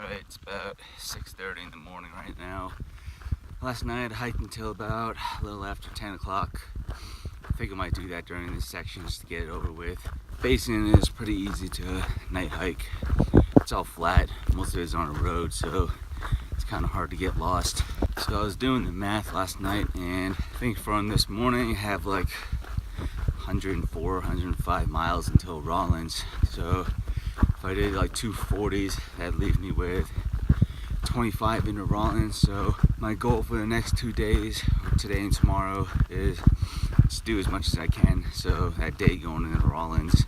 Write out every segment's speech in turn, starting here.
Alright, it's about 6:30 in the morning right now. Last night I hiked until about a little after 10 o'clock. I think I might do that during this section just to get it over with. Basin is pretty easy to night hike. It's all flat, most of it is on a road, so it's kind of hard to get lost. So I was doing the math last night, and I think from this morning I have like 104, 105 miles until Rawlins. So if I did like 240s, that'd leave me with 25 into Rawlins. So my goal for the next 2 days, today and tomorrow, is to do as much as I can. So that day going into Rawlins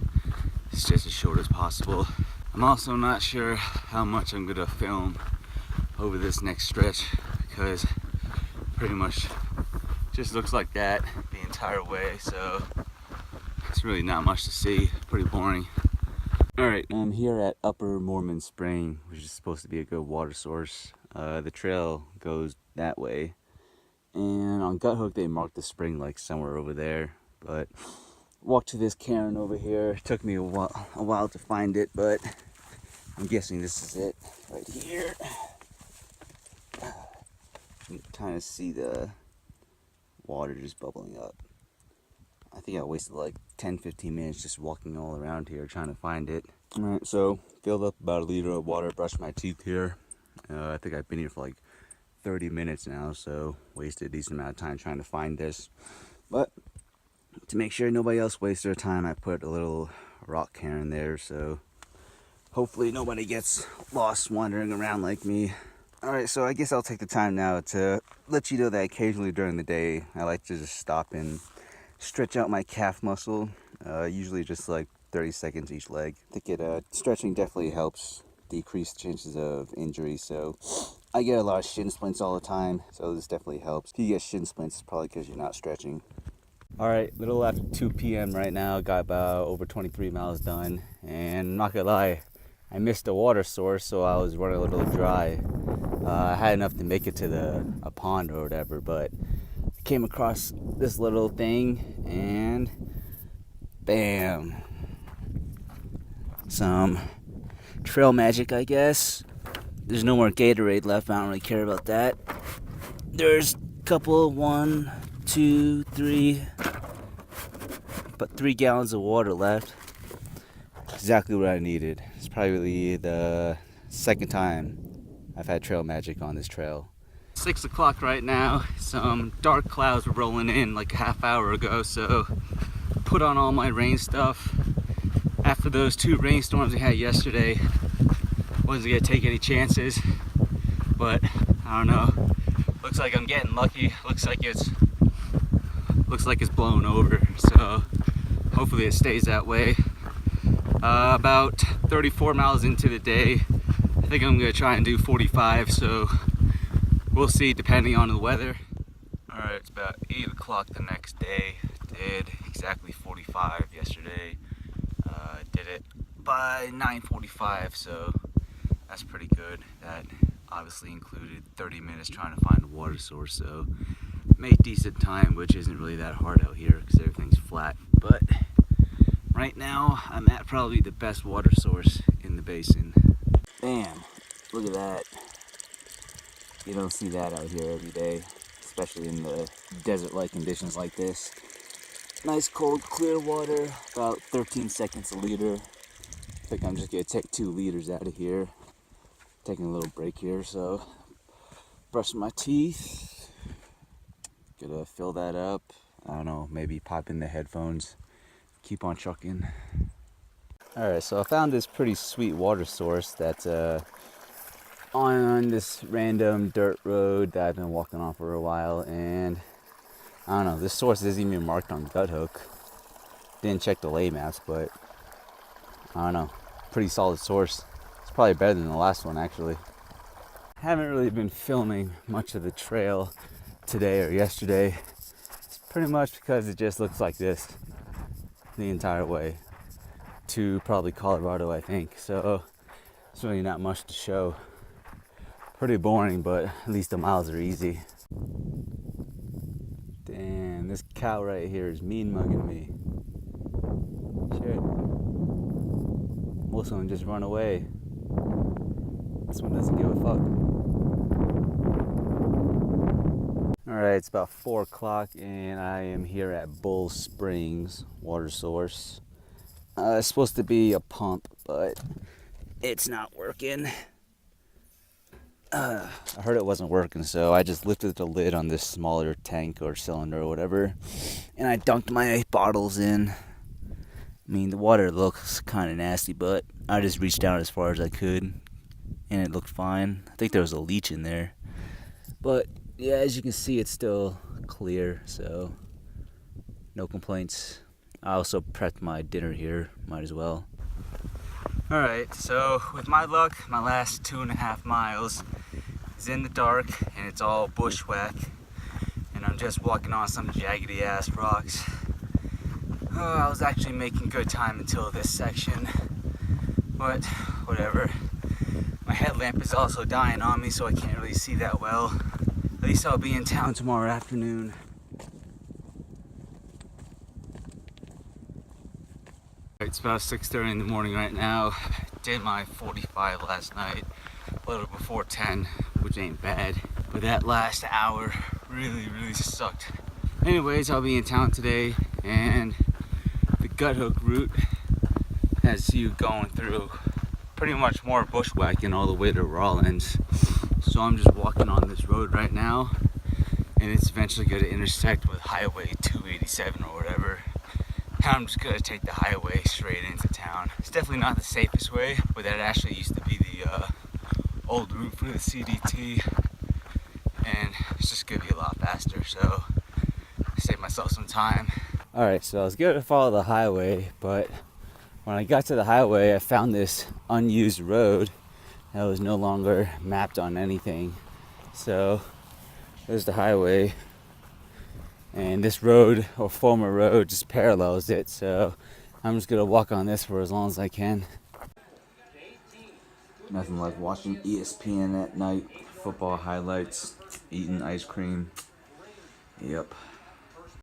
is just as short as possible. I'm also not sure how much I'm gonna film over this next stretch because pretty much just looks like that the entire way. So it's really not much to see, pretty boring. Alright, I'm here at Upper Mormon Spring, which is supposed to be a good water source. The trail goes that way, and on Guthook they marked the spring like somewhere over there, but walked to this cairn over here. It took me a while to find it, but I'm guessing this is it right here. You can kind of see the water just bubbling up. I think I wasted like 10-15 minutes just walking all around here trying to find it. Alright, so filled up about a liter of water, brushed my teeth here. I think I've been here for like 30 minutes now, so wasted a decent amount of time trying to find this. But to make sure nobody else wastes their time, I put a little rock cairn there, so hopefully nobody gets lost wandering around like me. Alright, so I guess I'll take the time now to let you know that occasionally during the day I like to just stop and stretch out my calf muscle, usually just like 30 seconds each leg. I think stretching definitely helps decrease chances of injury. So I get a lot of shin splints all the time, so this definitely helps. If you get shin splints, it's probably because you're not stretching. Alright, little after 2 p.m. right now, got about over 23 miles done, and I'm not gonna lie, I missed a water source, so I was running a little dry. I had enough to make it to a pond or whatever, but I came across this little thing, and bam, some trail magic, I guess. There's no more Gatorade left, I don't really care about that. There's a couple, 1, 2, 3, but 3 gallons of water left. Exactly what I needed. It's probably the second time I've had trail magic on this trail. 6 o'clock right now. Some dark clouds were rolling in like a half hour ago, so put on all my rain stuff. After those 2 rainstorms we had yesterday, wasn't gonna take any chances, but I don't know. Looks like I'm getting lucky. Looks like it's blown over, so hopefully it stays that way. About 34 miles into the day, I think I'm gonna try and do 45, so we'll see depending on the weather. Alright, it's about 8 o'clock the next day. Did exactly 45 yesterday. Did it by 9:45, so that's pretty good. That obviously included 30 minutes trying to find a water source, so made decent time, which isn't really that hard out here because everything's flat. But right now, I'm at probably the best water source in the basin. Bam! Look at that. You don't see that out here every day, especially in the desert-like conditions like this. Nice cold clear water, about 13 seconds a liter. I think I'm just gonna take 2 liters out of here. Taking a little break here, so brush my teeth. Gonna fill that up. I don't know, maybe pop in the headphones. Keep on trucking. Alright, so I found this pretty sweet water source that's on this random dirt road that I've been walking on for a while, and I don't know, this source isn't even marked on Guthook. Didn't check the lay maps, but I don't know, pretty solid source. It's probably better than the last one, actually. Haven't really been filming much of the trail today or yesterday. It's pretty much because it just looks like this the entire way to probably Colorado, I think. So it's really not much to show. Pretty boring, but at least the miles are easy. Damn, this cow right here is mean mugging me. Shit. Will someone just run away? This one doesn't give a fuck. Alright, it's about 4 o'clock and I am here at Bull Springs water source. It's supposed to be a pump, but it's not working. I heard it wasn't working, so I just lifted the lid on this smaller tank or cylinder or whatever, and I dunked my bottles in. I mean, the water looks kind of nasty, but I just reached down as far as I could, and it looked fine. I think there was a leech in there, but yeah, as you can see, it's still clear, so no complaints. I also prepped my dinner here, might as well. Alright, so with my luck, my last 2.5 miles is in the dark and it's all bushwhack, and I'm just walking on some jaggedy ass rocks. I was actually making good time until this section, but whatever. My headlamp is also dying on me, so I can't really see that well. At least I'll be in town tomorrow afternoon. It's about 6:30 in the morning right now. Did my 45 last night, a little before 10, which ain't bad. But that last hour really sucked. Anyways, I'll be in town today, and the Guthook route has you going through pretty much more bushwhacking all the way to Rawlins. So I'm just walking on this road right now, and it's eventually going to intersect with Highway 287 or whatever. And I'm just going to take the highway straight into town. It's definitely not the safest way, but that actually used to be the old route for the CDT, and it's just going to be a lot faster, so save myself some time. Alright, so I was going to follow the highway, but when I got to the highway, I found this unused road that was no longer mapped on anything. So there's the highway, and this road, or former road, just parallels it. So I'm just gonna walk on this for as long as I can. Nothing like watching ESPN at night, football highlights, eating ice cream. Yep.